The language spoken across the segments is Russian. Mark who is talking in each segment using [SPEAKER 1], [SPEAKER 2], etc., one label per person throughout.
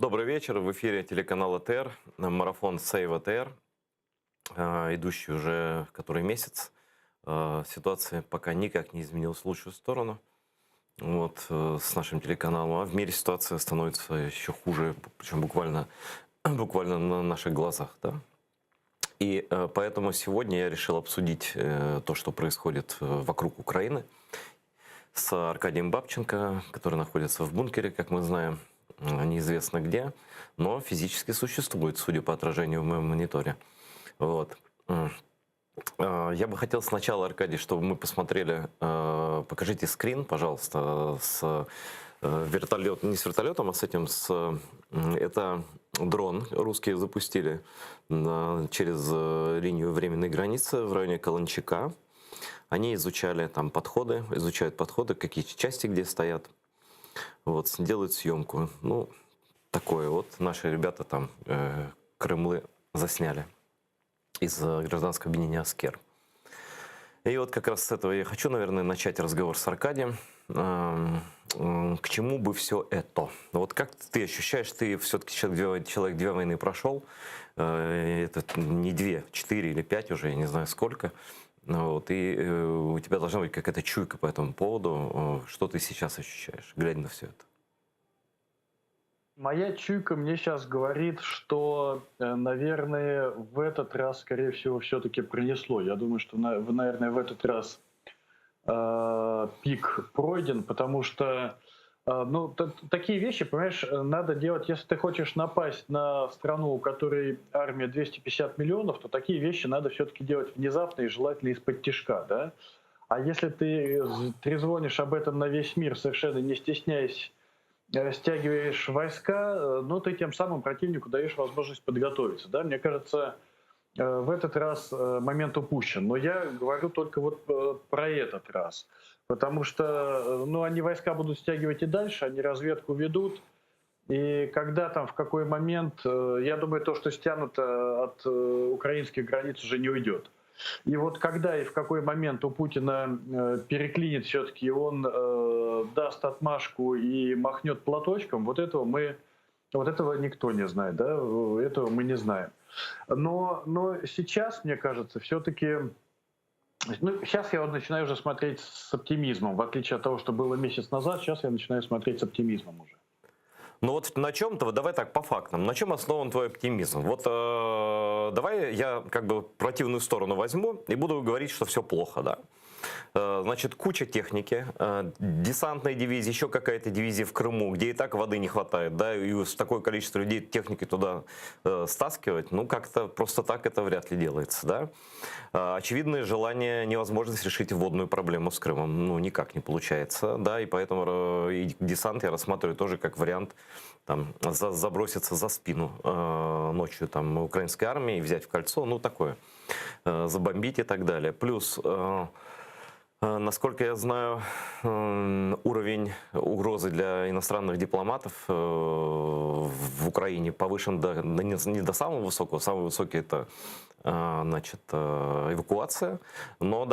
[SPEAKER 1] Добрый вечер. В эфире телеканал АТР, марафон Save АТР, идущий уже который месяц. Ситуация пока никак не изменилась в лучшую сторону. Вот, с нашим телеканалом. А в мире ситуация становится еще хуже, причем буквально на наших глазах. Да? И поэтому сегодня я решил обсудить то, что происходит вокруг Украины, с Аркадием Бабченко, который находится в бункере, как мы знаем, неизвестно где, но физически существует, судя по отражению в моем мониторе. Вот. Я бы хотел сначала, Аркадий, чтобы мы посмотрели, покажите скрин, пожалуйста, с вертолетом, не с вертолетом, а с этим, это дрон русские запустили через линию временной границы в районе Каланчака. Они изучают подходы, какие части где стоят. Вот, делают съемку. Ну, такое вот. Наши ребята там Крымлы засняли из гражданского объединения «Аскер». И вот как раз с этого я хочу, наверное, начать разговор с Аркадием. К чему бы все это? Вот как ты ощущаешь, ты все-таки человек две войны прошел, это не две, 4 или 5 уже, я не знаю сколько. Вот, и у тебя должна быть какая-то чуйка по этому поводу. Что ты сейчас ощущаешь, глядя на все это?
[SPEAKER 2] Моя чуйка мне сейчас говорит, что, наверное, в этот раз, скорее всего, все-таки принесло. Я думаю, что, наверное, в этот раз пик пройден, потому что ну, такие вещи, понимаешь, надо делать, если ты хочешь напасть на страну, у которой армия 250 миллионов, то такие вещи надо все-таки делать внезапно и желательно из-под тишка, да? А если ты трезвонишь об этом на весь мир, совершенно не стесняясь, стягиваешь войска, ну, ты тем самым противнику даешь возможность подготовиться, да? Мне кажется, в этот раз момент упущен. Но я говорю только вот про этот раз. Потому что ну, они войска будут стягивать и дальше, они разведку ведут. И когда там, в какой момент, я думаю, то, что стянуто от украинских границ, уже не уйдет. И вот когда и в какой момент у Путина переклинит все-таки, он даст отмашку и махнет платочком, вот этого никто не знает, да, этого мы не знаем. Но сейчас, мне кажется, все-таки, ну, сейчас я вот начинаю уже смотреть с оптимизмом, в отличие от того, что было месяц назад, сейчас я начинаю смотреть с оптимизмом уже.
[SPEAKER 1] Ну вот на чем-то, давай так, по фактам, на чем основан твой оптимизм? Вот давай я как бы противную сторону возьму и буду говорить, что все плохо, да? Значит, куча техники, десантной дивизии, еще какая-то дивизия в Крыму, где и так воды не хватает, да, и с такое количество людей техники туда стаскивать, ну, как-то просто так это вряд ли делается, да. Очевидное желание, невозможность решить водную проблему с Крымом, ну, никак не получается, да, и поэтому и десант я рассматриваю тоже как вариант там заброситься за спину ночью там украинской армии, взять в кольцо, ну, такое, забомбить и так далее. Плюс... Насколько я знаю, уровень угрозы для иностранных дипломатов в Украине повышен не до самого высокого. Самый высокий это, значит, эвакуация, но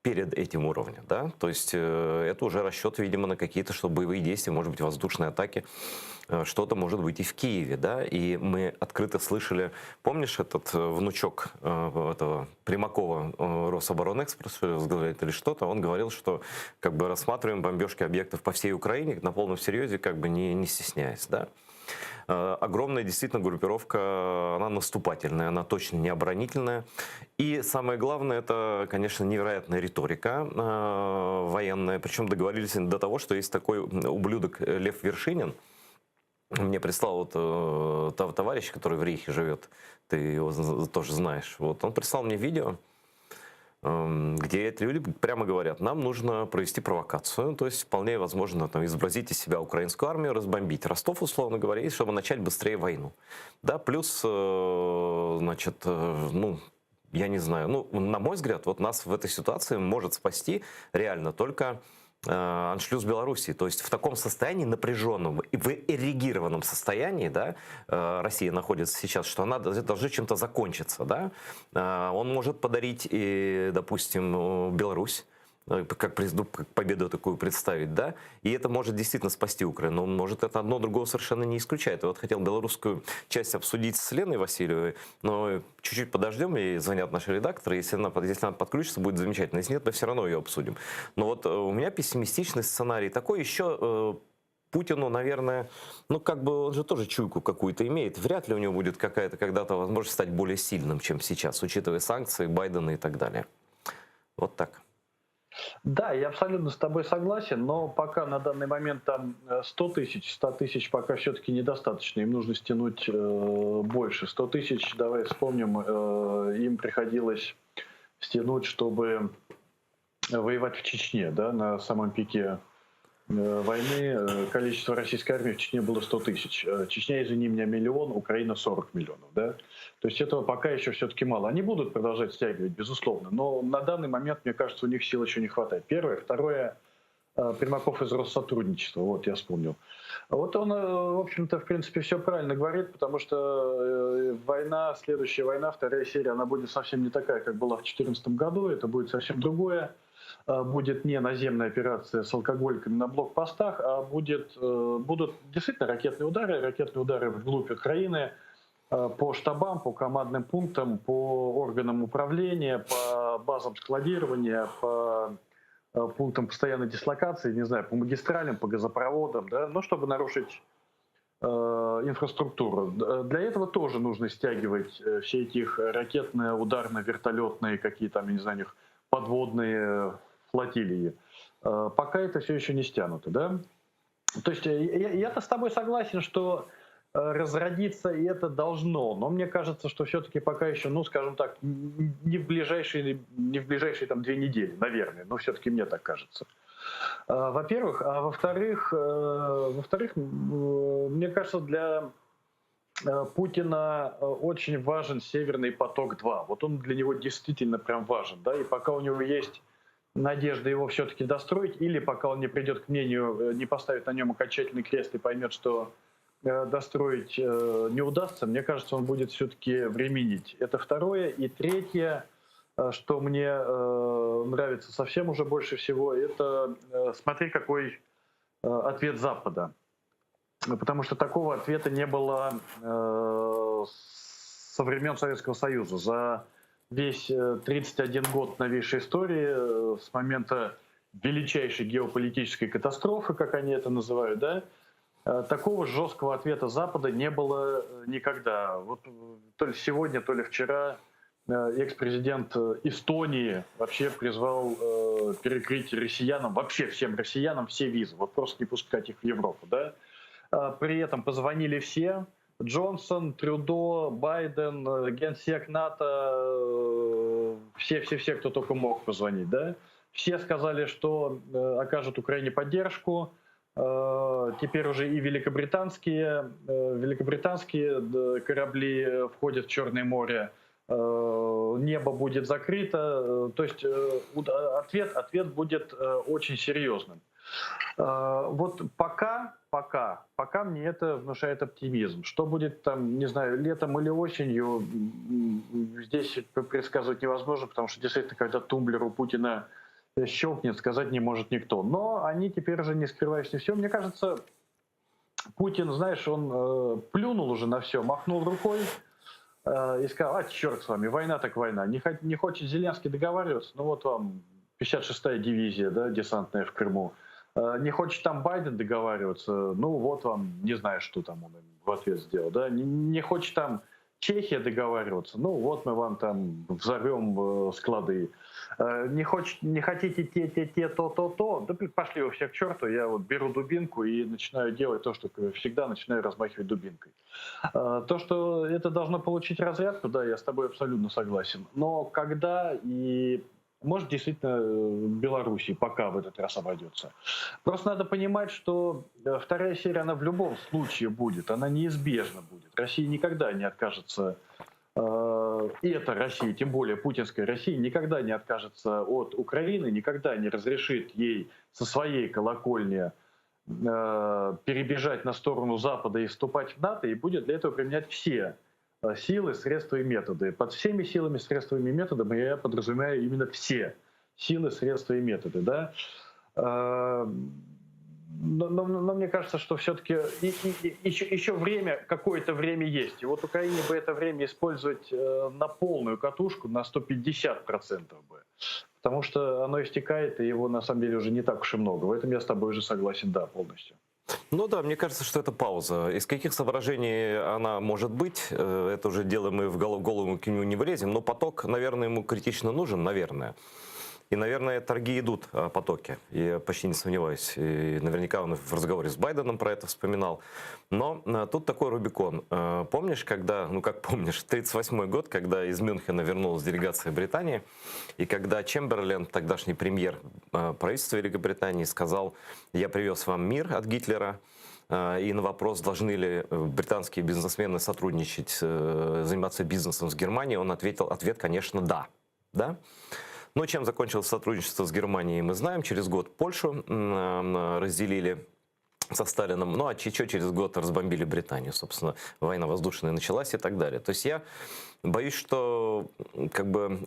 [SPEAKER 1] перед этим уровнем, да, то есть это уже расчет, видимо, на какие-то, что боевые действия, может быть, воздушные атаки, что-то может быть и в Киеве, да, и мы открыто слышали, помнишь этот внучок этого Примакова, Рособоронэкспорт возглавляет или что-то, он говорил, что как бы рассматриваем бомбежки объектов по всей Украине на полном серьезе, как бы не стесняясь, да. Огромная действительно группировка, она наступательная, она точно не оборонительная. И самое главное, это, конечно, невероятная риторика военная. Причем договорились до того, что есть такой ублюдок Лев Вершинин. Мне прислал вот товарищ, который в Рейхе живет, ты его тоже знаешь. Вот он прислал мне видео, где эти люди прямо говорят, нам нужно провести провокацию, то есть вполне возможно там, изобразить из себя украинскую армию, разбомбить Ростов, условно говоря, и чтобы начать быстрее войну. Да, плюс, значит, ну, я не знаю, ну, на мой взгляд, вот нас в этой ситуации может спасти реально только аншлюз Белоруссии. То есть в таком состоянии напряженном и в эрегированном состоянии, да, Россия находится сейчас, что она должна чем-то закончиться, да. Он может подарить, и, допустим, Беларусь, как победу такую представить, да, и это может действительно спасти Украину, но может это одно другого совершенно не исключает. Я вот хотел белорусскую часть обсудить с Леной Васильевой, но чуть-чуть подождем, и звонят наши редакторы, если она подключится, будет замечательно, если нет, мы все равно ее обсудим. Но вот у меня пессимистичный сценарий такой, еще Путину, наверное, ну как бы он же тоже чуйку какую-то имеет, вряд ли у него будет какая-то когда-то возможность стать более сильным, чем сейчас, учитывая санкции, Байдена и так далее. Вот так.
[SPEAKER 2] Да, я абсолютно с тобой согласен, но пока на данный момент там 100 тысяч пока все-таки недостаточно, им нужно стянуть больше. 100 тысяч, давай вспомним, им приходилось стянуть, чтобы воевать в Чечне, да, на самом пике войны количество российской армии в Чечне было 100 тысяч. Чечня, извини меня, миллион, Украина 40 миллионов. Да? То есть этого пока еще все-таки мало. Они будут продолжать стягивать, безусловно, но на данный момент, мне кажется, у них сил еще не хватает. Первое. Второе. Примаков из Россотрудничества, вот я вспомнил. Вот он, в общем-то, в принципе, все правильно говорит, потому что война, следующая война, вторая серия, она будет совсем не такая, как была в 2014 году, это будет совсем другое. Будет не наземная операция с алкогольками на блокпостах, а будут действительно ракетные удары вглубь Украины по штабам, по командным пунктам, по органам управления, по базам складирования, по пунктам постоянной дислокации, не знаю, по магистралям, по газопроводам, да, но чтобы нарушить инфраструктуру. Для этого тоже нужно стягивать все эти ракетные, ударные, вертолетные, какие там, я не знаю, подводные флотилии. Пока это все еще не стянуто, да? То есть я-то с тобой согласен, что разродиться и это должно, но мне кажется, что все-таки пока еще, ну, скажем так, не в ближайшие там 2 недели, наверное, но все-таки мне так кажется. Во-первых, а во-вторых, мне кажется, для Путина очень важен Северный поток-2. Вот он для него действительно прям важен, да, и пока у него есть надежда его все-таки достроить, или пока он не придет к мнению, не поставит на нем окончательный крест и поймет, что достроить не удастся, мне кажется, он будет все-таки временить. Это второе. И третье, что мне нравится совсем уже больше всего, это смотри, какой ответ Запада. Потому что такого ответа не было со времен Советского Союза. За весь 31 год новейшей истории, с момента величайшей геополитической катастрофы, как они это называют, да, такого жесткого ответа Запада не было никогда. Вот то ли сегодня, то ли вчера экс-президент Эстонии вообще призвал перекрыть россиянам, вообще всем россиянам, все визы, вот просто не пускать их в Европу. Да? При этом позвонили все: Джонсон, Трюдо, Байден, генсек НАТО, все, кто только мог позвонить. Да? Все сказали, что окажут Украине поддержку. Теперь уже и великобританские корабли входят в Черное море, небо будет закрыто, то есть ответ будет очень серьезным. Вот пока мне это внушает оптимизм. Что будет там, не знаю, летом или осенью, здесь предсказывать невозможно, потому что действительно, когда тумблер у Путина щелкнет, сказать не может никто. Но они теперь уже не скрываясь не все. Мне кажется, Путин, знаешь, он плюнул уже на все, махнул рукой и сказал: черт с вами, война так война. Не хочет Зеленский договариваться, ну вот вам 56-я дивизия, да, десантная в Крыму. Не хочет там Байден договариваться, ну вот вам, не знаю, что там он им в ответ сделал. Да? Не хочет там Чехия договариваться, ну вот мы вам там взорвем склады. Не хотите те, то, да пошли вы все к черту, я вот беру дубинку и начинаю делать то, что всегда начинаю размахивать дубинкой. То, что это должно получить разрядку, да, я с тобой абсолютно согласен. Но когда и... Может, действительно, Белоруссии пока в этот раз обойдется. Просто надо понимать, что вторая серия, она в любом случае будет, она неизбежно будет. Россия никогда не откажется, и эта Россия, тем более путинская Россия, никогда не откажется от Украины, никогда не разрешит ей со своей колокольни перебежать на сторону Запада и вступать в НАТО, и будет для этого применять все силы, средства и методы. Под всеми силами, средствами и методами я подразумеваю именно все силы, средства и методы, да. Но мне кажется, что все-таки еще время, какое-то время есть. И вот Украине бы это время использовать на полную катушку, на 150% бы. Потому что оно истекает, и его на самом деле уже не так уж и много. В этом я с тобой уже согласен, да, полностью.
[SPEAKER 1] Ну да, мне кажется, что это пауза. Из каких соображений она может быть, это уже дело мы в голову к нему не влезем, но поток, наверное, ему критично нужен, наверное. И, наверное, торги идут о потоке, я почти не сомневаюсь. И наверняка он в разговоре с Байденом про это вспоминал. Но тут такой Рубикон. Помнишь, когда, ну как помнишь, 1938 год, когда из Мюнхена вернулась делегация Британии, и когда Чемберлен, тогдашний премьер правительства Великобритании, сказал: «Я привез вам мир от Гитлера», и на вопрос, должны ли британские бизнесмены сотрудничать, заниматься бизнесом с Германией, он ответил, ответ, конечно, да. Да? Но чем закончилось сотрудничество с Германией, мы знаем. Через год Польшу разделили со Сталином, ну а еще через год разбомбили Британию. Собственно, война воздушная началась и так далее. То есть я боюсь, что как бы,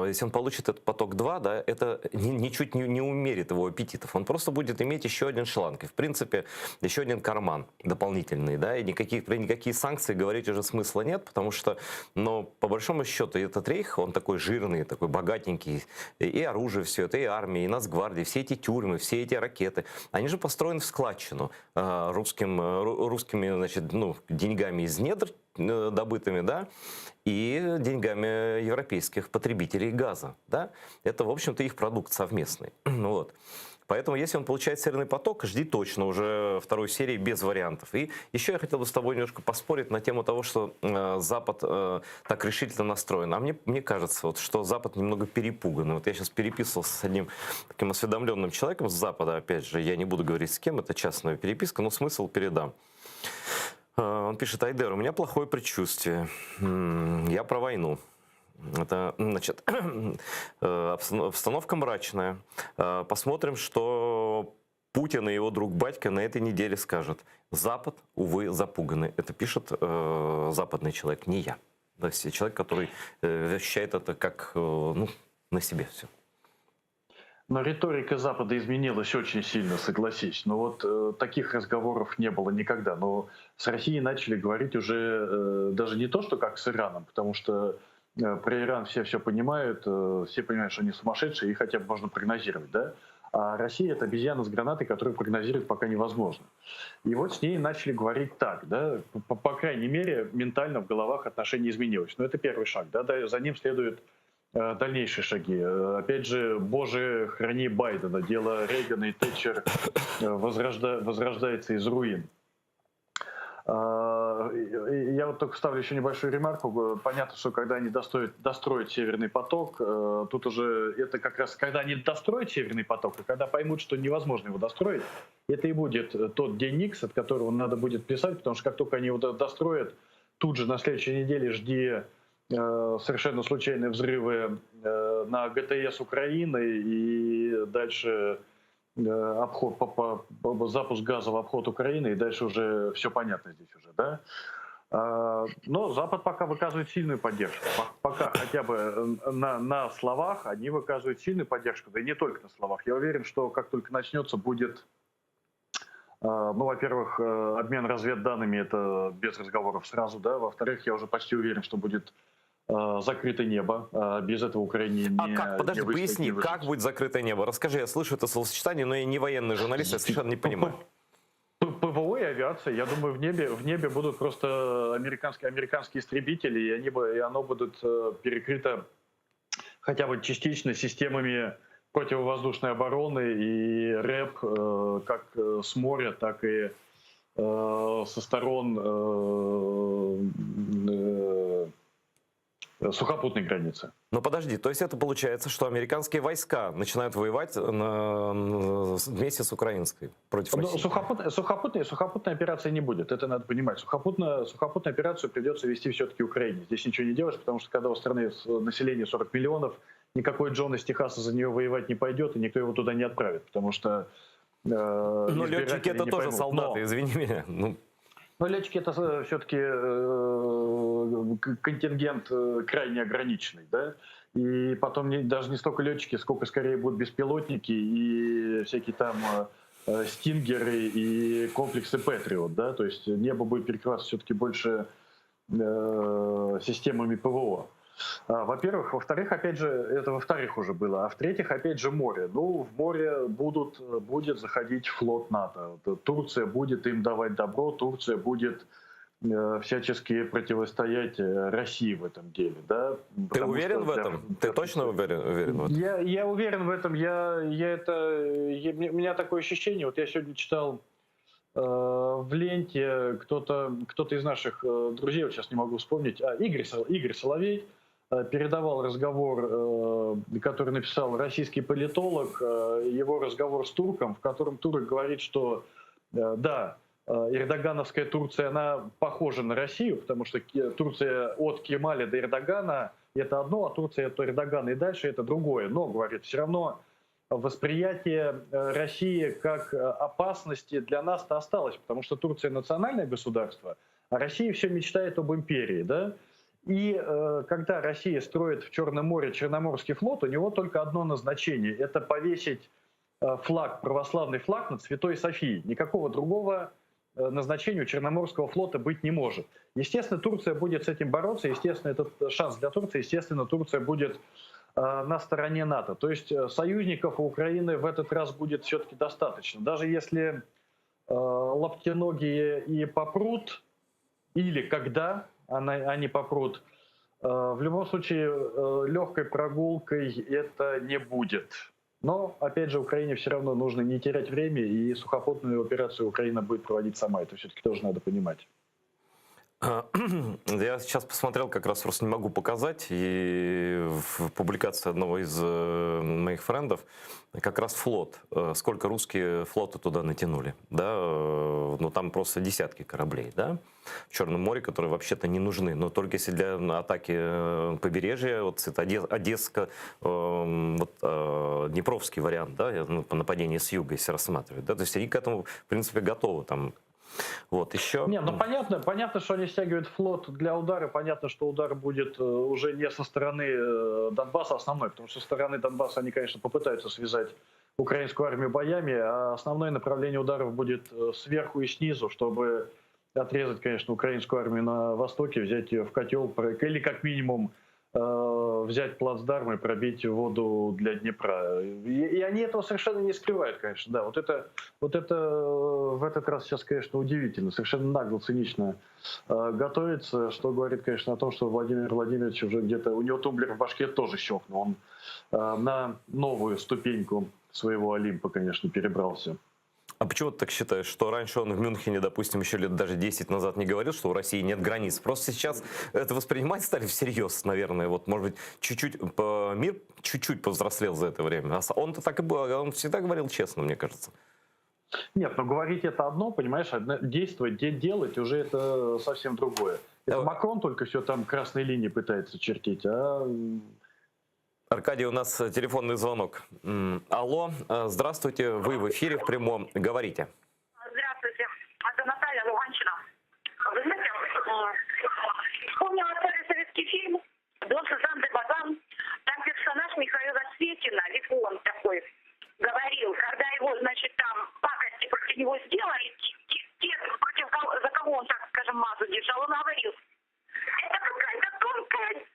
[SPEAKER 1] если он получит этот поток 2, да, это ничуть не умерит его аппетитов. Он просто будет иметь еще один шланг. И, в принципе, еще один карман дополнительный. Да, и никакие санкции говорить уже смысла нет, потому что, ну, по большому счету, этот рейх, он такой жирный, такой богатенький. И оружие все это, и армия, и Нацгвардия, все эти тюрьмы, все эти ракеты. Они же построены в складчину русскими, значит, ну, деньгами из недр добытыми, да, и деньгами европейских потребителей газа, да. Это, в общем-то, их продукт совместный. Вот. Поэтому, если он получает «Северный поток», жди точно уже второй серии без вариантов. И еще я хотел бы с тобой немножко поспорить на тему того, что Запад так решительно настроен. А мне кажется, вот, что Запад немного перепуган. Вот я сейчас переписывался с одним таким осведомленным человеком с Запада, опять же, я не буду говорить с кем, это частная переписка, но смысл передам. Он пишет: «Айдер, у меня плохое предчувствие. Я про войну. Это, значит, обстановка мрачная. Посмотрим, что Путин и его друг Батько на этой неделе скажут. Запад, увы, запуганы». Это пишет западный человек, не я. То есть человек, который ощущает это как, ну, на себе все.
[SPEAKER 2] Но риторика Запада изменилась очень сильно, согласись. Но вот таких разговоров не было никогда. Но с Россией начали говорить уже даже не то, что как с Ираном, потому что про Иран все понимают, все понимают, что они сумасшедшие, и хотя бы можно прогнозировать, да? А Россия — это обезьяна с гранатой, которую прогнозировать пока невозможно. И вот с ней начали говорить так, да? По крайней мере, ментально в головах отношения изменилось. Но это первый шаг, да? За ним следует дальнейшие шаги. Опять же, боже, храни Байдена. Дело Рейгана и Тэтчер возрождается из руин. Я вот только вставлю еще небольшую ремарку. Понятно, что когда они достроят «Северный поток», тут уже это как раз когда они достроят «Северный поток», и когда поймут, что невозможно его достроить, это и будет тот день Икс, от которого надо будет писать, потому что как только они его достроят, тут же на следующей неделе жди совершенно случайные взрывы на ГТС Украины и дальше обход, запуск газа в обход Украины, и дальше уже все понятно здесь уже, да? Но Запад пока выказывает сильную поддержку. Пока хотя бы на словах они выказывают сильную поддержку, да и не только на словах. Я уверен, что как только начнется, будет, ну, во-первых, обмен разведданными, это без разговоров сразу, да. Во-вторых, я уже почти уверен, что будет закрытое небо. Без этого Украине не...
[SPEAKER 1] как? Подожди, поясни, как будет закрытое небо? Расскажи, я слышу это словосочетание, но я не военный журналист, я совершенно не понимаю.
[SPEAKER 2] ПВО и авиация. Я думаю, в небе будут просто американские истребители, и оно будет перекрыто хотя бы частично системами противовоздушной обороны и РЭП как с моря, так и со сторон сухопутной границы.
[SPEAKER 1] Но подожди, то есть это получается, что американские войска начинают воевать вместе с украинской против России?
[SPEAKER 2] Сухопутной операции не будет, это надо понимать. Сухопутную операцию придется вести все-таки Украине. Здесь ничего не делаешь, потому что когда у страны население 40 миллионов, никакой Джон из Техаса за нее воевать не пойдет, и никто его туда не отправит, потому что...
[SPEAKER 1] Но летчики это тоже солдаты, извини меня.
[SPEAKER 2] Но летчики — это все-таки контингент крайне ограниченный, да, и потом даже не столько летчики, сколько скорее будут беспилотники и всякие там стингеры и комплексы Патриот, да, то есть небо будет перекрываться все-таки больше системами ПВО. Во-первых. Во-вторых, опять же, это во-вторых уже было. А в-третьих, опять же, море. Ну, в море будет заходить флот НАТО. Турция будет им давать добро, Турция будет всячески противостоять России в этом деле. Да?
[SPEAKER 1] Ты уверен в этом? Ты точно уверен в этом?
[SPEAKER 2] Я уверен в этом. У меня такое ощущение. Вот я сегодня читал в ленте кто-то из наших друзей, вот сейчас не могу вспомнить, Игорь Соловей, передавал разговор, который написал российский политолог, его разговор с турком, в котором турок говорит, что да, эрдогановская Турция, она похожа на Россию, потому что Турция от Кемаля до Эрдогана это одно, а Турция от Эрдогана и дальше это другое. Но, говорит, все равно восприятие России как опасности для нас-то осталось, потому что Турция национальное государство, а Россия все мечтает об империи, да? И когда Россия строит в Черном море Черноморский флот, у него только одно назначение – это повесить флаг, православный флаг над Святой Софией. Никакого другого назначения у Черноморского флота быть не может. Естественно, Турция будет с этим бороться, естественно, это шанс для Турции, естественно, Турция будет на стороне НАТО. То есть союзников у Украины в этот раз будет все-таки достаточно. Даже если лаптеногие и попрут, или когда они попрут, в любом случае легкой прогулкой это не будет. Но, опять же, Украине все равно нужно не терять время, и сухопутную операцию Украина будет проводить сама. Это все-таки тоже надо понимать.
[SPEAKER 1] Я сейчас посмотрел, как раз просто не могу показать, и в публикации одного из моих френдов как раз флот, сколько русские флоты туда натянули, да, ну там просто десятки кораблей, да, в Черном море, которые вообще-то не нужны, но только если для атаки побережья, вот это Одесска, вот, Днепровский вариант, да, нападение с юга, если рассматривать, да, то есть они к этому, в принципе, готовы там. Вот еще.
[SPEAKER 2] Не, ну понятно, что они стягивают флот для удара. Понятно, что удар будет уже не со стороны Донбасса основной, потому что со стороны Донбасса они, конечно, попытаются связать украинскую армию боями, а основное направление ударов будет сверху и снизу, чтобы отрезать, конечно, украинскую армию на востоке, взять ее в котел, или как минимум взять плацдарм и пробить воду для Днепра. И они этого совершенно не скрывают, конечно. Да, вот это в этот раз сейчас, конечно, удивительно. Совершенно нагло, цинично готовится, что говорит, конечно, о том, что Владимир Владимирович уже где-то, у него тумблер в башке тоже щелкнул. Он на новую ступеньку своего Олимпа, конечно, перебрался.
[SPEAKER 1] А почему ты так считаешь, что раньше он в Мюнхене, допустим, еще лет даже 10 назад не говорил, что у России нет границ? Просто сейчас это воспринимать стали всерьез, наверное. Вот, может быть, мир чуть-чуть повзрослел за это время. А он-то так и был, он всегда говорил честно, мне кажется.
[SPEAKER 2] Нет, но говорить это одно, понимаешь, действовать, делать уже это совсем другое. Это Макрон только все там красной линии пытается чертить, а...
[SPEAKER 1] Аркадий, у нас телефонный звонок. Алло, здравствуйте, вы в эфире в прямом. Говорите.
[SPEAKER 3] Здравствуйте, это Наталья, Луганщина. Вы знаете, вспомнила старый советский фильм «Дон Сазан де Базан». Там персонаж Михаила Светина, Викон такой, говорил, когда его, значит, там пакости против него сделали, за кого он, так скажем, мазу держал, он говорил, это какая-то тонкая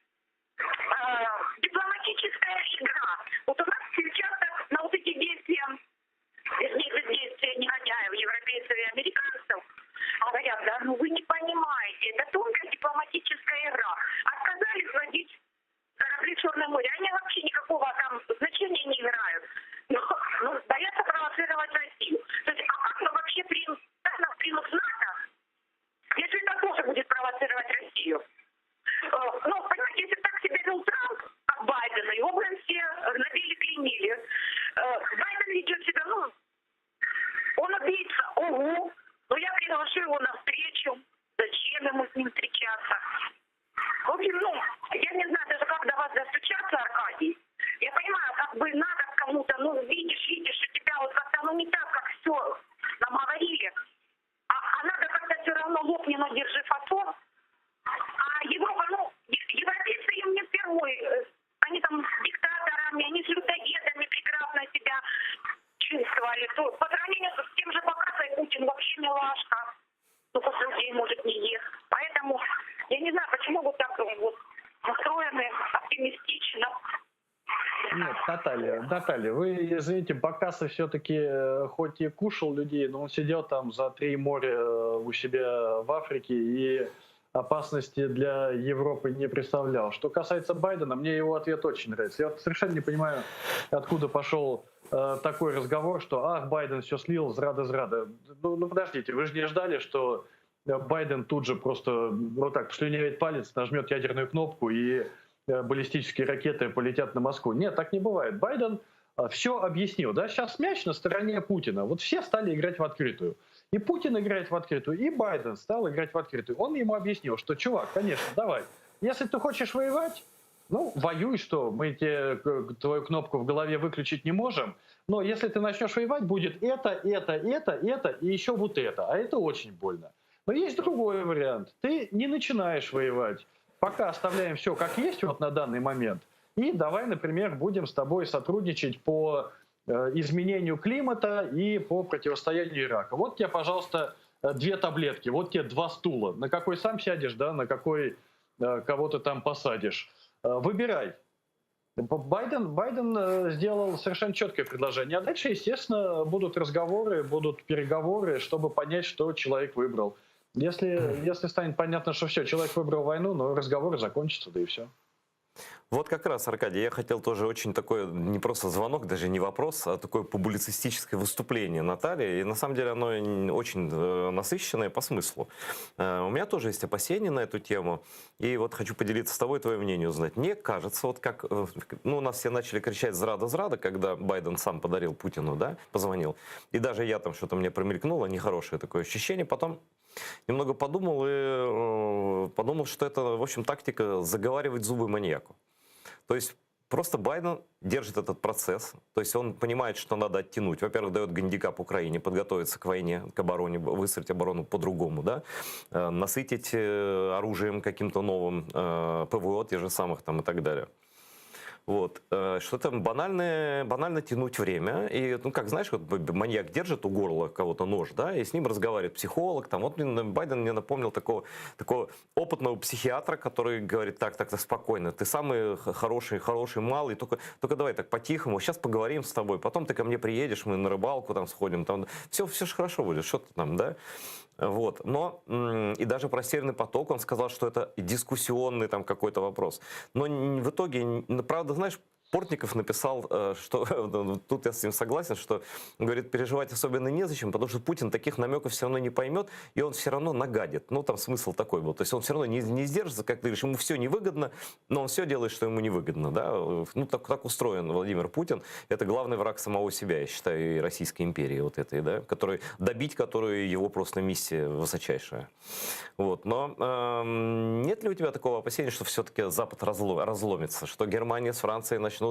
[SPEAKER 3] дипломатическая игра. Вот у нас сейчас на вот эти действия, действия негодяев не знаю, почему вы так вот настроены оптимистично.
[SPEAKER 2] Нет, Наталья, вы, извините, Бакасов все-таки хоть и кушал людей, но он сидел там за 3 моря у себя в Африке и опасности для Европы не представлял. Что касается Байдена, мне его ответ очень нравится. Я вот совершенно не понимаю, откуда пошел такой разговор, что «ах, Байден все слил, зрада». Ну, подождите, вы же не ждали, что Байден тут же просто вот так слюнявит палец, нажмет ядерную кнопку и баллистические ракеты полетят на Москву. Нет, так не бывает. Байден все объяснил. Да? Сейчас мяч на стороне Путина. Вот все стали играть в открытую. И Путин играет в открытую, и Байден стал играть в открытую. Он ему объяснил, что, чувак, конечно, давай, если ты хочешь воевать, ну, воюй, что мы тебе твою кнопку в голове выключить не можем, но если ты начнешь воевать, будет это и еще вот это. А это очень больно. Но есть другой вариант. Ты не начинаешь воевать. Пока оставляем все как есть вот на данный момент. И давай, например, будем с тобой сотрудничать по изменению климата и по противостоянию Ирака. Вот тебе, пожалуйста, 2 таблетки, вот тебе 2 стула. На какой сам сядешь, да, на какой кого-то там посадишь. Выбирай. Байден сделал совершенно четкое предложение. А дальше, естественно, будут разговоры, будут переговоры, чтобы понять, что человек выбрал. Если станет понятно, что все, человек выбрал войну, но разговоры закончатся, да и все.
[SPEAKER 1] Вот как раз, Аркадий, я хотел тоже очень такой, не просто звонок, даже не вопрос, а такое публицистическое выступление Натальи. И на самом деле оно очень насыщенное по смыслу. У меня тоже есть опасения на эту тему. И вот хочу поделиться с тобой, твое мнение узнать. Мне кажется, вот как, ну, у нас все начали кричать «зрада», когда Байден сам подарил Путину, да, позвонил. И даже я там что-то мне промелькнуло, нехорошее такое ощущение. Потом немного подумал и подумал, что это, в общем, тактика заговаривать зубы маньяку. То есть просто Байден держит этот процесс, то есть он понимает, что надо оттянуть. Во-первых, дает гандикап Украине, подготовиться к войне, к обороне, выстроить оборону по-другому, да? Насытить оружием каким-то новым, ПВО, те же самых там и так далее. Вот. Что-то банально тянуть время. И, ну, как знаешь, вот маньяк держит у горла кого-то нож, да, и с ним разговаривает психолог. Там. Вот Байден мне напомнил такого опытного психиатра, который говорит, так, спокойно, ты самый хороший малый, только давай так по-тихому, сейчас поговорим с тобой, потом ты ко мне приедешь, мы на рыбалку там сходим, там, все же хорошо будет, что ты там, да. Вот. Но и даже про Северный поток он сказал, что это дискуссионный там какой-то вопрос. Но в итоге, правда, знаешь, Портников написал, что тут я с ним согласен, что, говорит, переживать особенно незачем, потому что Путин таких намеков все равно не поймет, и он все равно нагадит. Ну, там смысл такой был. То есть он все равно не сдержится, как ты говоришь, ему все невыгодно, но он все делает, что ему невыгодно. Да? Ну, так устроен Владимир Путин. Это главный враг самого себя, я считаю, и Российской империи вот этой, да? Добить которую его просто миссия высочайшая. Вот. Но нет ли у тебя такого опасения, что все-таки Запад разломится, что Германия с Францией начнут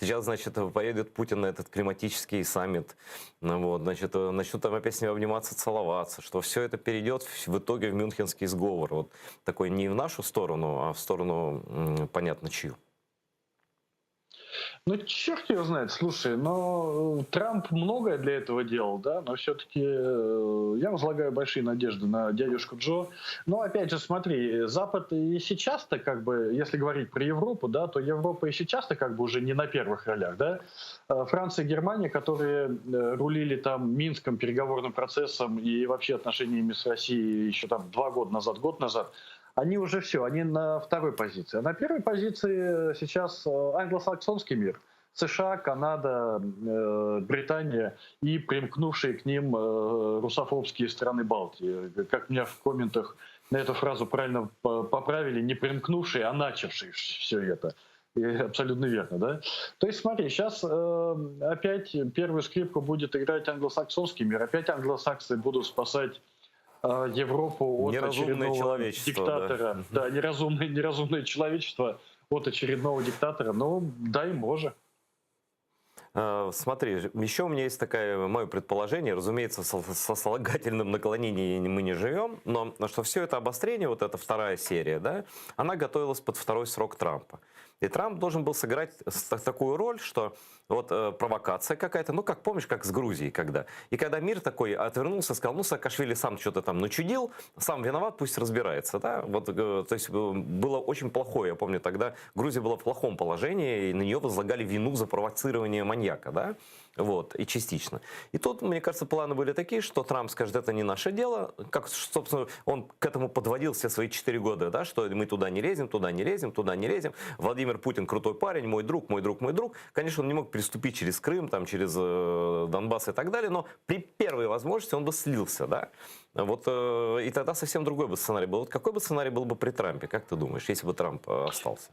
[SPEAKER 1] сейчас, значит, поедет Путин на этот климатический саммит, вот, значит, начнут там опять с ним обниматься, целоваться, что все это перейдет в итоге в Мюнхенский сговор. Вот такой не в нашу сторону, а в сторону, понятно, чью.
[SPEAKER 2] Ну, черт его знает, слушай, но Трамп многое для этого делал, да, но все-таки я возлагаю большие надежды на дядюшку Джо. Но, опять же, смотри, Запад и сейчас-то, как бы, если говорить про Европу, да, то Европа и сейчас-то как бы уже не на первых ролях, да. Франция и Германия, которые рулили там Минском, переговорным процессом и вообще отношениями с Россией еще там 2 года назад, год назад, они уже все, они на второй позиции. А на первой позиции сейчас англосаксонский мир. США, Канада, Британия и примкнувшие к ним русофобские страны Балтии. Как меня в комментах на эту фразу правильно поправили, не примкнувшие, а начавшие все это. И абсолютно верно, да? То есть смотри, сейчас опять первую скрипку будет играть англосаксонский мир. Опять англосаксы будут спасать Европу от очередного диктатора. Да, неразумное человечество от очередного диктатора. Ну, дай Боже.
[SPEAKER 1] Смотри, еще у меня есть такое мое предположение, разумеется, со сослагательным наклонением мы не живем, но что все это обострение, вот эта вторая серия, да, она готовилась под второй срок Трампа. И Трамп должен был сыграть такую роль, что вот провокация какая-то, ну, как помнишь, как с Грузией когда. И когда мир такой отвернулся, сказал, ну, Саакашвили сам что-то там начудил, сам виноват, пусть разбирается, да. Вот, то есть было очень плохое, я помню, тогда Грузия была в плохом положении, и на нее возлагали вину за провоцирование маньяка, да. Вот, и частично. И тут, мне кажется, планы были такие, что Трамп скажет, это не наше дело. Как, собственно, он к этому подводил все свои 4 года, да, что мы туда не лезем, туда не лезем, туда не лезем. Владимир Путин крутой парень, мой друг, мой друг, мой друг. Конечно, он не мог переступить через Крым, там, через Донбасс и так далее, но при первой возможности он бы слился, да. Вот, и тогда совсем другой бы сценарий был. Вот какой бы сценарий был бы при Трампе, как ты думаешь, если бы Трамп остался?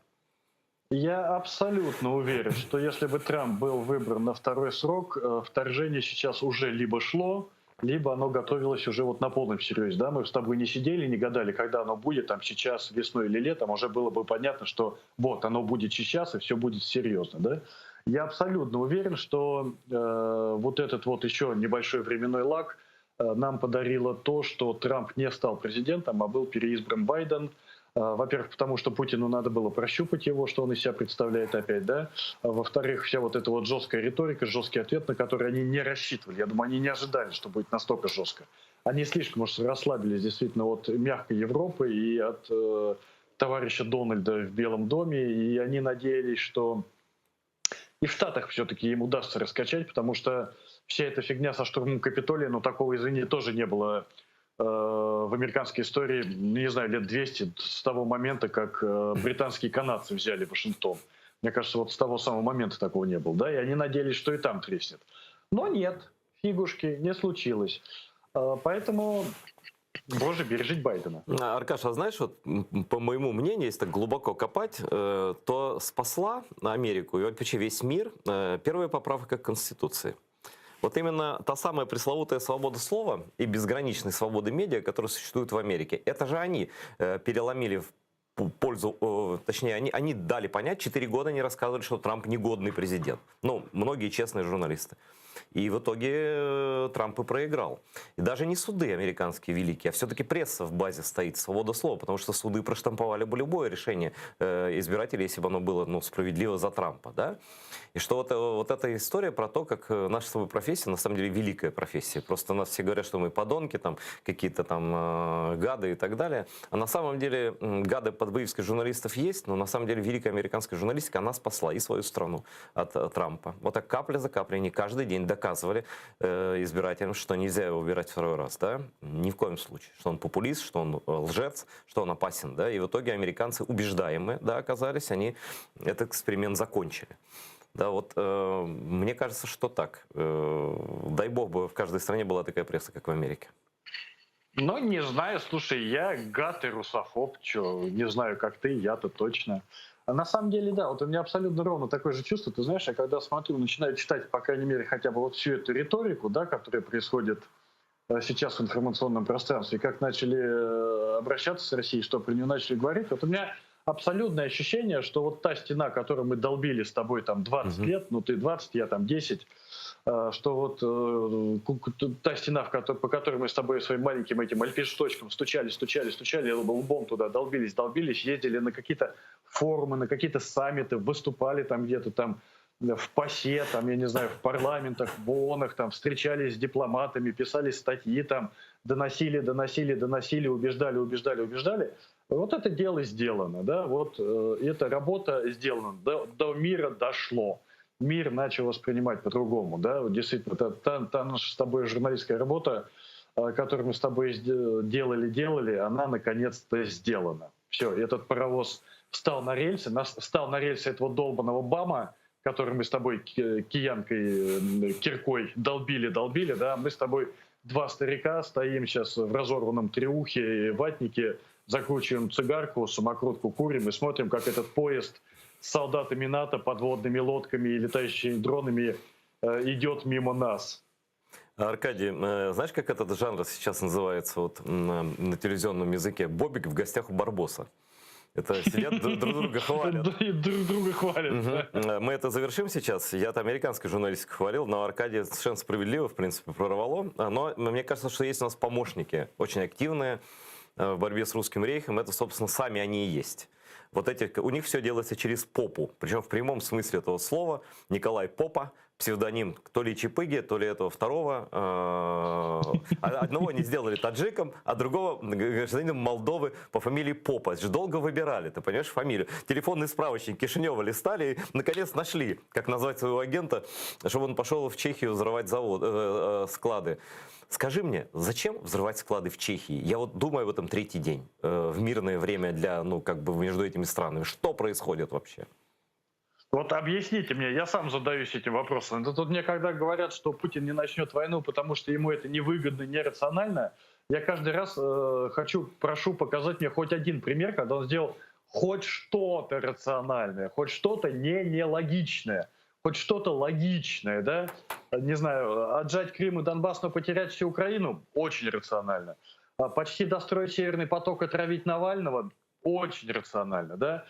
[SPEAKER 2] Я абсолютно уверен, что если бы Трамп был выбран на второй срок, вторжение сейчас уже либо шло, либо оно готовилось уже вот на полном серьезе. Да? Мы с тобой не сидели, не гадали, когда оно будет, там сейчас, весной или летом, уже было бы понятно, что вот оно будет сейчас и все будет серьезно. Да? Я абсолютно уверен, что вот этот вот еще небольшой временной лаг нам подарило то, что Трамп не стал президентом, а был переизбран Байден. Во-первых, потому что Путину надо было прощупать его, что он из себя представляет опять, да. Во-вторых, вся вот эта вот жесткая риторика, жесткий ответ, на который они не рассчитывали. Я думаю, они не ожидали, что будет настолько жестко. Они слишком уж расслабились действительно от мягкой Европы и от товарища Дональда в Белом доме, и они надеялись, что и в Штатах все-таки им удастся раскачать, потому что вся эта фигня со штурмом Капитолия, ну такого, извини, тоже не было в американской истории, не знаю, лет 200 с того момента, как британские канадцы взяли Вашингтон. Мне кажется, вот с того самого момента такого не было. Да? И они надеялись, что и там треснет. Но нет, фигушки, не случилось. Поэтому, боже, бережить Байдена.
[SPEAKER 1] Аркаша, а знаешь, вот, по моему мнению, если так глубоко копать, то спасла Америку и вообще весь мир первая поправка к Конституции. Вот именно та самая пресловутая свобода слова и безграничной свободы медиа, которая существует в Америке, это же они переломили в пользу, точнее, они дали понять, 4 года они рассказывали, что Трамп негодный президент. Ну, многие честные журналисты. И в итоге Трамп и проиграл. И даже не суды американские великие, а все-таки пресса в базе стоит, свобода слова, потому что суды проштамповали бы любое решение избирателей, если бы оно было справедливо за Трампа. Да? И что вот эта история про то, как наша с тобой профессия, на самом деле великая профессия. Просто у нас все говорят, что мы подонки, там, какие-то там гады и так далее. А на самом деле гады подбоевских журналистов есть, но на самом деле великая американская журналистика, она спасла и свою страну от Трампа. Вот так капля за каплей, они каждый день доказывали избирателям, что нельзя его убирать второй раз, да, ни в коем случае, что он популист, что он лжец, что он опасен, да, и в итоге американцы убеждаемые, да, оказались, они этот эксперимент закончили. Да, вот мне кажется, что так. Дай бог бы в каждой стране была такая пресса, как в Америке.
[SPEAKER 2] Ну, не знаю, слушай, я гад и русофоб, не знаю, как ты, я-то точно. А на самом деле, да, вот у меня абсолютно ровно такое же чувство. Ты знаешь, я когда смотрю, начинаю читать, по крайней мере, хотя бы вот всю эту риторику, да, которая происходит сейчас в информационном пространстве, как начали обращаться с Россией, что про нее начали говорить, вот у меня абсолютное ощущение, что вот та стена, которую мы долбили с тобой там 20 лет, ну ты 20, я там 10, что вот та стена, по которой мы с тобой своим маленьким этим альпиншточком стучали лбом туда, долбились, ездили на какие-то форумы, на какие-то саммиты, выступали там где-то там в ПАСЕ, там, я не знаю, в парламентах, в ООНах, там, встречались с дипломатами, писали статьи, там, доносили, убеждали. Вот это дело сделано, да, вот эта работа сделана, до мира дошло. Мир начал воспринимать по-другому, да, вот действительно, та наша с тобой журналистская работа, которую мы с тобой делали, она наконец-то сделана. Все, этот паровоз встал на рельсы этого долбанного БАМа, который мы с тобой киянкой, киркой долбили, да, мы с тобой два старика стоим сейчас в разорванном треухе и ватнике, закручиваем цигарку, самокрутку курим и смотрим, как этот поезд с солдатами НАТО, подводными лодками и летающими дронами идет мимо нас.
[SPEAKER 1] Аркадий, знаешь, как этот жанр сейчас называется вот, на телевизионном языке? «Бобик в гостях у Барбоса». Это сидят, друг друга хвалят.
[SPEAKER 2] Друг друга хвалят.
[SPEAKER 1] Мы это завершим сейчас. Я-то американскую журналистику хвалил, но Аркадий совершенно справедливо, в принципе, прорвало. Но мне кажется, что есть у нас помощники, очень активные в борьбе с русским рейхом. Это, собственно, сами они и есть. вот этих, у них все делается через попу, причем в прямом смысле этого слова. Николай Попа, псевдоним то ли Чипыги, то ли этого второго. Одного они сделали таджиком, а другого гражданином Молдовы по фамилии Попа. Это же долго выбирали, ты понимаешь, фамилию. Телефонный справочник Кишинева листали и, наконец, нашли, как назвать своего агента, чтобы он пошел в Чехию взрывать склады. Скажи мне, зачем взрывать склады в Чехии? Я вот думаю об этом третий день, в мирное время для, ну, как бы между этими странами. Что происходит вообще?
[SPEAKER 2] Вот объясните мне, я сам задаюсь этим вопросом. Это тут мне когда говорят, что Путин не начнет войну, потому что ему это невыгодно, нерационально, я каждый раз прошу показать мне хоть один пример, когда он сделал хоть что-то рациональное, хоть что-то не нелогичное, хоть что-то логичное, да? Не знаю, отжать Крым и Донбасс, но потерять всю Украину – очень рационально. Почти достроить Северный поток, отравить Навального – очень рационально, да?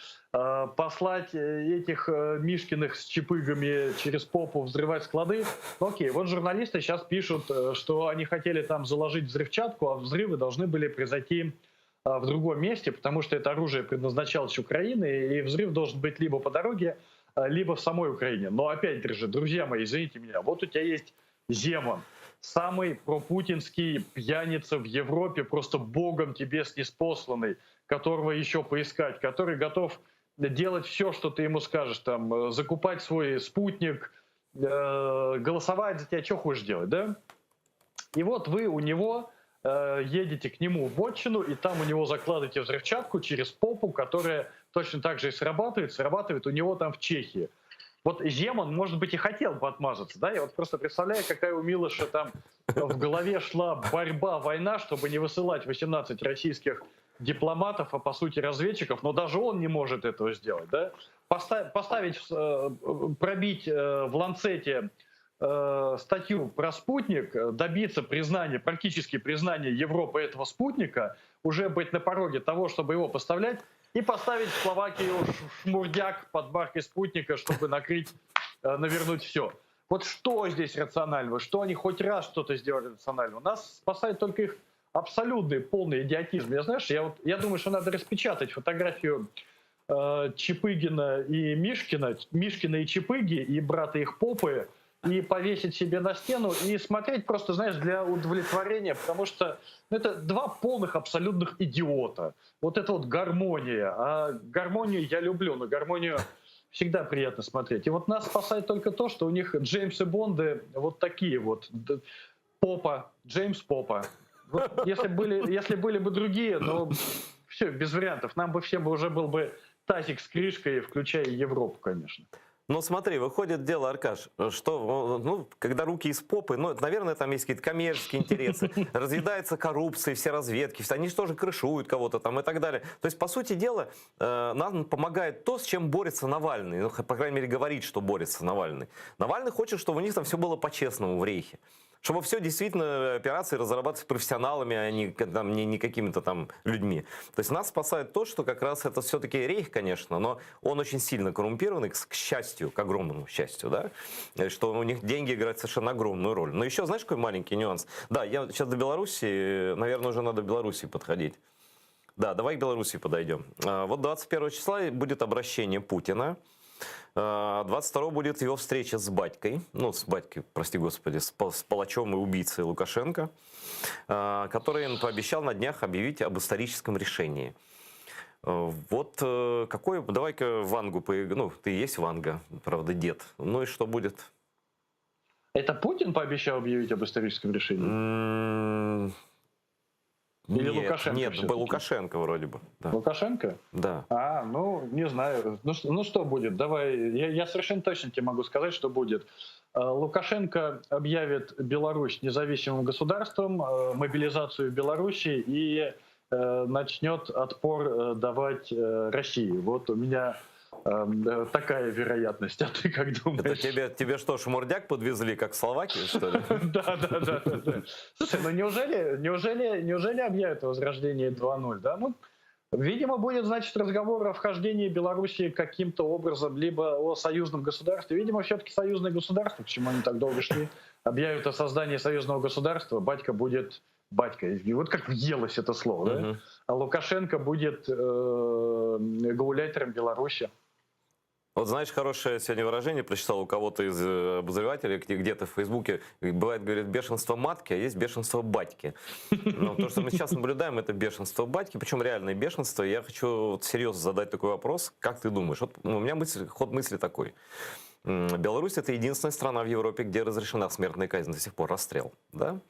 [SPEAKER 2] Послать этих Мишкиных с чипыгами через попу взрывать склады. Окей, вот журналисты сейчас пишут, что они хотели там заложить взрывчатку, а взрывы должны были произойти в другом месте, потому что это оружие предназначалось Украине, и взрыв должен быть либо по дороге, либо в самой Украине. Но опять же, друзья мои, извините меня, вот у тебя есть Земан, самый пропутинский пьяница в Европе, просто богом тебе снеспосланный, которого еще поискать, который готов делать все, что ты ему скажешь, там, закупать свой спутник, голосовать за тебя, что хочешь делать, да? И вот вы у него едете к нему в вотчину, и там у него закладываете взрывчатку через попу, которая точно так же и срабатывает у него там в Чехии. Вот Земан, может быть, и хотел бы отмазаться, да? Я вот просто представляю, какая у Милоша там в голове шла борьба, война, чтобы не высылать 18 российских дипломатов, а по сути разведчиков, но даже он не может этого сделать, да? Пробить в Ланцете статью про спутник, добиться признания, практически признания Европы этого спутника, уже быть на пороге того, чтобы его поставлять, и поставить в Словакию шмурдяк под маркой спутника, чтобы навернуть все. Вот что здесь рационального? Что они хоть раз что-то сделали рационального? Нас спасает только их абсолютный полный идиотизм. Я думаю, что надо распечатать фотографию Чипыгина и Мишкина и Чипыги, и брата их Попы, и повесить себе на стену, и смотреть просто, знаешь, для удовлетворения, потому что это два полных абсолютных идиота. Вот это вот гармония. А гармонию я люблю, но гармонию всегда приятно смотреть. И вот нас спасает только то, что у них Джеймсы Бонды вот такие вот. Попа, Джеймс Попа. Вот если были бы другие, ну все, без вариантов. Нам бы всем уже был бы тазик с крышкой, включая Европу, конечно.
[SPEAKER 1] Ну смотри, выходит дело, Аркаш, что, ну, когда руки из попы, ну, наверное, там есть какие-то коммерческие интересы, разъедается коррупция, все разведки, они же тоже крышуют кого-то там и так далее. То есть, по сути дела, нам помогает то, с чем борется Навальный, ну, по крайней мере, говорит, что борется Навальный. Навальный хочет, чтобы у них там все было по-честному в рейхе. Чтобы все действительно операции разрабатывать профессионалами, а не какими-то там людьми. То есть нас спасает то, что как раз это все-таки рейх, конечно, но он очень сильно коррумпированный, к счастью, к огромному счастью, да, что у них деньги играют совершенно огромную роль. Но еще, знаешь, какой маленький нюанс? Да, я сейчас до Беларуси, наверное, уже надо к Беларуси подходить. Да, давай к Беларуси подойдем. Вот 21 числа будет обращение Путина. 22 будет его встреча с батькой, ну, с батькой, прости господи, с палачом и убийцей Лукашенко, который он пообещал на днях объявить об историческом решении. Вот какой, давай-ка Вангу, ну, ты есть Ванга, правда, дед, ну и что будет?
[SPEAKER 2] Это Путин пообещал объявить об историческом решении? Или
[SPEAKER 1] нет,
[SPEAKER 2] Лукашенко?
[SPEAKER 1] Нет, Лукашенко вроде бы. Да.
[SPEAKER 2] Лукашенко?
[SPEAKER 1] Да.
[SPEAKER 2] Ну, не знаю. Ну что будет? Давай, я совершенно точно тебе могу сказать, что будет. Лукашенко объявит Беларусь независимым государством, мобилизацию в Беларуси и начнет отпор давать России. Вот у меня такая вероятность. А ты как думаешь?
[SPEAKER 1] Это тебе что, шмурдяк подвезли, как в Словакии, что ли?
[SPEAKER 2] Да. Слушай, ну неужели объявят возрождение 2.0, да? Ну, видимо, будет, значит, разговор о вхождении Беларуси каким-то образом, либо о союзном государстве. Видимо, все-таки союзное государство, почему они так долго шли, объявят о создании союзного государства, батька будет батька. И вот как въелось это слово, да? а Лукашенко будет гауляйтером Беларуси.
[SPEAKER 1] Вот знаешь, хорошее сегодня выражение прочитал у кого-то из обозревателей, где-то в Фейсбуке. Бывает, говорит, бешенство матки, а есть бешенство батьки. Но то, что мы сейчас наблюдаем, это бешенство батьки, причем реальное бешенство. Я хочу вот серьезно задать такой вопрос. Как ты думаешь? Вот, у меня ход мысли такой. Беларусь — это единственная страна в Европе, где разрешена смертная казнь до сих пор, расстрел. Да?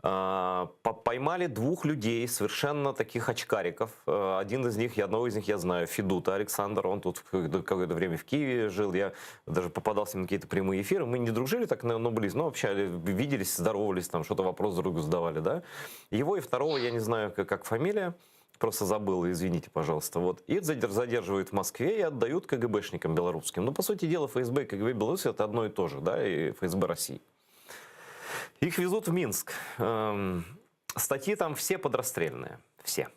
[SPEAKER 1] Поймали двух людей, совершенно таких очкариков. Одного из них я знаю, Федута Александр, он тут какое-то время в Киеве жил, я даже попадался на какие-то прямые эфиры, мы не дружили так, но близко, но общались, виделись, здоровались, там что-то вопрос друг другу задавали, да. Его и второго, я не знаю, как фамилия, просто забыл, извините, пожалуйста. Вот. И задерживают в Москве и отдают КГБшникам белорусским. Ну, по сути дела, ФСБ и КГБ Беларуси — это одно и то же, да, и ФСБ России. Их везут в Минск. Статьи там все подрастрельные. Все.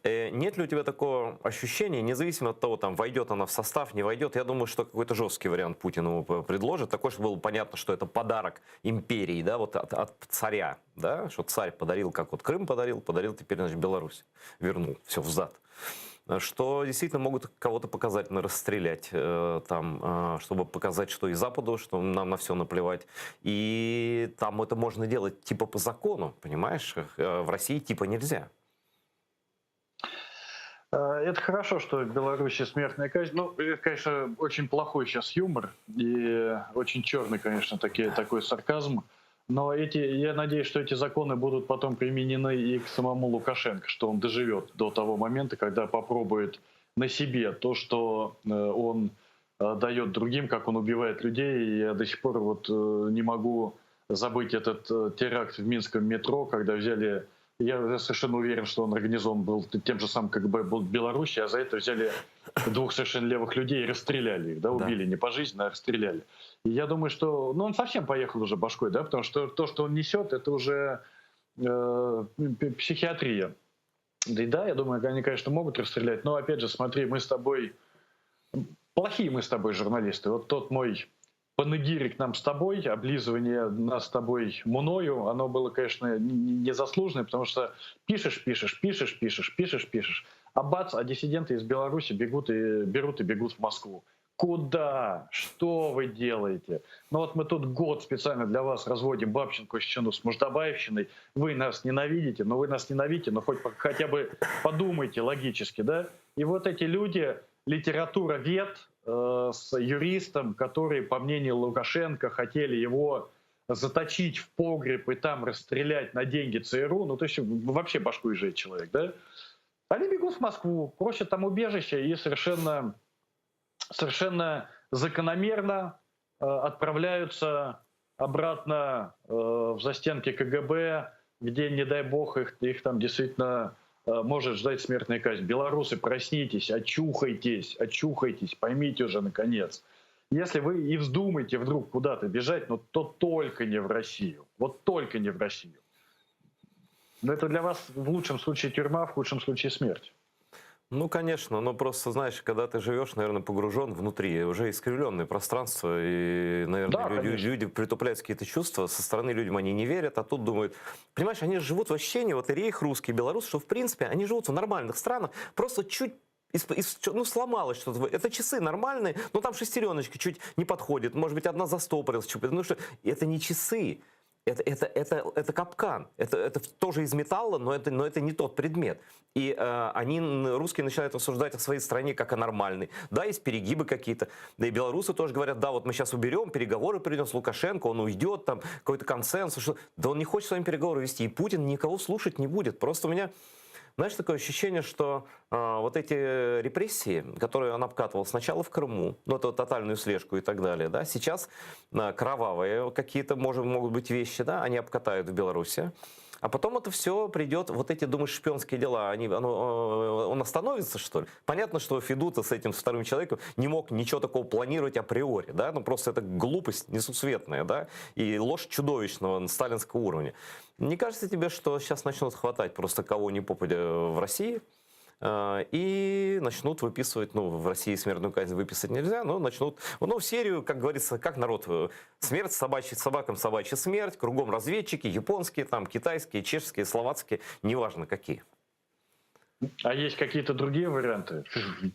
[SPEAKER 1] Нет ли у тебя такого ощущения, независимо от того, там, войдет она в состав, не войдет, я думаю, что какой-то жесткий вариант Путин ему предложит, такой, чтобы было понятно, что это подарок империи, да, вот от царя, да, что царь подарил, как вот Крым подарил теперь, значит, Беларусь, вернул, все взад. Что действительно могут кого-то показательно расстрелять, там, чтобы показать, что и Западу, что нам на все наплевать. И там это можно делать типа по закону, понимаешь? В России типа нельзя.
[SPEAKER 2] Это хорошо, что в Беларуси смертная казнь. Ну, это, конечно, очень плохой сейчас юмор и очень черный, конечно, такой сарказм. Но я надеюсь, что эти законы будут потом применены и к самому Лукашенко, что он доживет до того момента, когда попробует на себе то, что он дает другим, как он убивает людей. Я до сих пор вот не могу забыть этот теракт в минском метро, когда взяли... Я совершенно уверен, что он организован был тем же самым КГБ был в Беларуси, а за это взяли двух совершенно левых людей и расстреляли их, да, убили не пожизненно, а расстреляли. И я думаю, что он совсем поехал уже башкой, да, потому что то, что он несет, это уже психиатрия. Да, я думаю, они, конечно, могут расстрелять, но, опять же, смотри, плохие мы с тобой журналисты. Вот тот мой панегирик нам с тобой, облизывание нас с тобой мною, оно было, конечно, незаслуженное, потому что пишешь, а бац, а диссиденты из Беларуси берут и бегут в Москву. Куда? Что вы делаете? Ну вот мы тут год специально для вас разводим Бабченко-щину с Муждабаевщиной. Вы нас ненавидите, но хоть хотя бы подумайте логически, да? И вот эти люди, литературовед, с юристом, которые, по мнению Лукашенко, хотели его заточить в погреб и там расстрелять на деньги ЦРУ, ну то есть вообще башку изжечь человек, да? Они бегут в Москву, просят там убежища и совершенно закономерно отправляются обратно в застенки КГБ, где, не дай бог, их там действительно может ждать смертная казнь. Белорусы, проснитесь, очухайтесь, поймите уже наконец. Если вы и вздумаете вдруг куда-то бежать, ну, то только не в Россию. Вот только не в Россию. Но это для вас в лучшем случае тюрьма, в худшем случае смерть.
[SPEAKER 1] Ну, конечно, но просто, знаешь, когда ты живешь, наверное, погружен внутри, уже искривленное пространство, и, наверное, люди притупляют какие-то чувства, со стороны людям они не верят, а тут думают, понимаешь, они живут в ощущении, вот и рейх русский, белорус, что, в принципе, они живут в нормальных странах, просто чуть сломалось что-то. Это часы нормальные, но там шестереночка чуть не подходит, может быть, одна застопорилась, потому что это не часы. Это капкан. Это тоже из металла, но это не тот предмет. И русские начинают рассуждать о своей стране как о нормальной. Да, есть перегибы какие-то. Да и белорусы тоже говорят, да, вот мы сейчас уберем, переговоры придем с Лукашенко, он уйдет, там какой-то консенсус. Да он не хочет с вами переговоры вести, и Путин никого слушать не будет. Просто у меня... Знаешь, такое ощущение, что вот эти репрессии, которые он обкатывал сначала в Крыму, ну, это тотальную слежку и так далее, да, сейчас кровавые какие-то могут быть вещи, да, они обкатают в Беларуси, а потом это все придет, вот эти, думаешь, шпионские дела, он остановится, что ли? Понятно, что Федута с этим вторым человеком не мог ничего такого планировать априори, да, ну, просто это глупость несусветная, да, и ложь чудовищного сталинского уровня. Не кажется тебе, что сейчас начнут хватать просто кого ни попадя в России и начнут выписывать, ну, в России смертную казнь выписать нельзя, но начнут, ну, серию, как говорится, как народ, смерть собакам собачья смерть, кругом разведчики, японские, там, китайские, чешские, словацкие, неважно какие.
[SPEAKER 2] А есть какие-то другие варианты?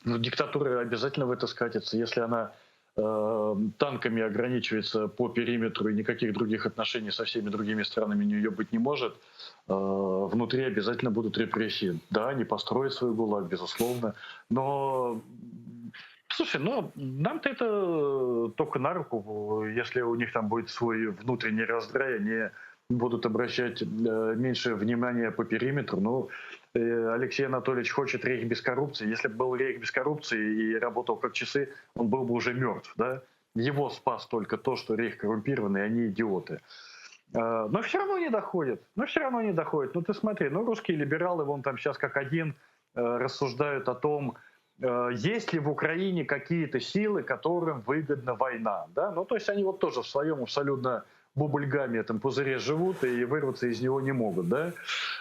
[SPEAKER 2] Ну, диктатура обязательно в это скатится. Если она танками ограничивается по периметру и никаких других отношений со всеми другими странами у нее быть не может, внутри обязательно будут репрессии. Да, они построят свой ГУЛАГ, безусловно, но слушай, ну нам-то это только на руку, если у них там будет свой внутренний раздрай, они будут обращать меньше внимания по периметру. Ну, Алексей Анатольевич хочет рейх без коррупции. Если бы был рейх без коррупции и работал как часы, он был бы уже мертв. Да? Его спас только то, что рейх коррумпированный, они идиоты. Но все равно не доходит. Ну ты смотри, ну русские либералы, вон там сейчас как один рассуждают о том, есть ли в Украине какие-то силы, которым выгодна война. Да? Ну то есть они вот тоже в своем абсолютно бубльгаме, этом пузыре живут и вырваться из него не могут, да?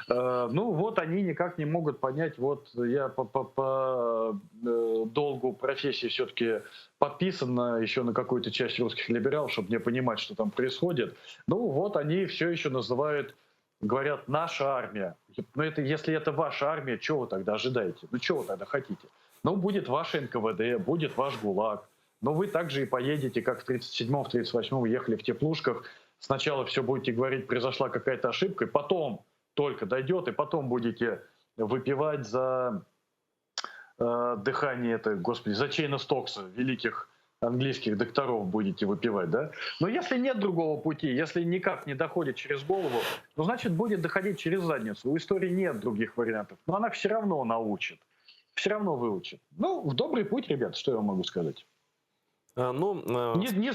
[SPEAKER 2] Ну вот они никак не могут понять, вот я по долгу профессии все-таки подписан еще на какую-то часть русских либералов, чтобы мне понимать, что там происходит. Ну вот они все еще называют, говорят, наша армия. Ну это, если это ваша армия, чего вы тогда ожидаете? Ну чего вы тогда хотите? Ну будет ваше НКВД, будет ваш ГУЛАГ. Но вы также и поедете, как в 37-м, в 38-м ехали в теплушках. Сначала все будете говорить, произошла какая-то ошибка, и потом только дойдет, и потом будете выпивать за дыхание, за Чейна Стокса, великих английских докторов будете выпивать, да? Но если нет другого пути, если никак не доходит через голову, ну, значит, будет доходить через задницу. У истории нет других вариантов. Но она все равно научит, все равно выучит. Ну, в добрый путь, ребят, что я вам могу сказать? Не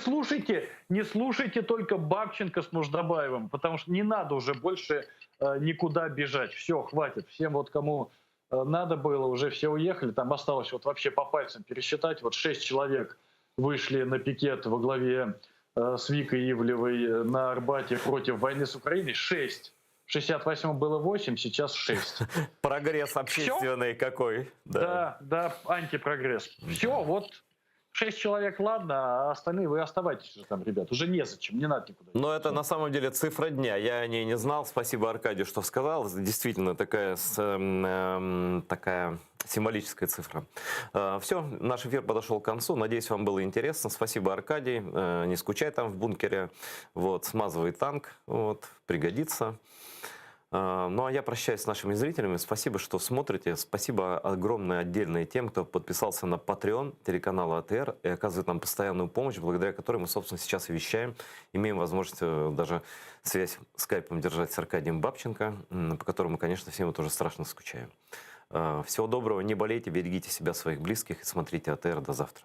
[SPEAKER 2] слушайте только Бабченко с Нуждабаевым, потому что не надо уже больше никуда бежать. Все, хватит. Всем вот кому надо было, уже все уехали. Там осталось вот вообще по пальцам пересчитать. Вот 6 человек вышли на пикет во главе с Викой Ивлевой на Арбате против войны с Украиной. 6. В 68-м было 8, сейчас 6.
[SPEAKER 1] Прогресс общественный какой.
[SPEAKER 2] Да, антипрогресс. Все, вот 6 человек, ладно, а остальные вы оставайтесь уже там, ребят. Уже незачем, не надо никуда.
[SPEAKER 1] Но это на самом деле цифра дня. Я о ней не знал. Спасибо Аркадию, что сказал. Действительно такая символическая цифра. Все, наш эфир подошел к концу. Надеюсь, вам было интересно. Спасибо, Аркадий. Не скучай там в бункере. Вот, смазывай танк. Вот, пригодится. Ну, а я прощаюсь с нашими зрителями. Спасибо, что смотрите. Спасибо огромное отдельное тем, кто подписался на Patreon телеканала АТР и оказывает нам постоянную помощь, благодаря которой мы, собственно, сейчас и вещаем. Имеем возможность даже связь скайпом держать с Аркадием Бабченко, по которому, конечно, все мы тоже страшно скучаем. Всего доброго, не болейте, берегите себя, своих близких и смотрите АТР. До завтра.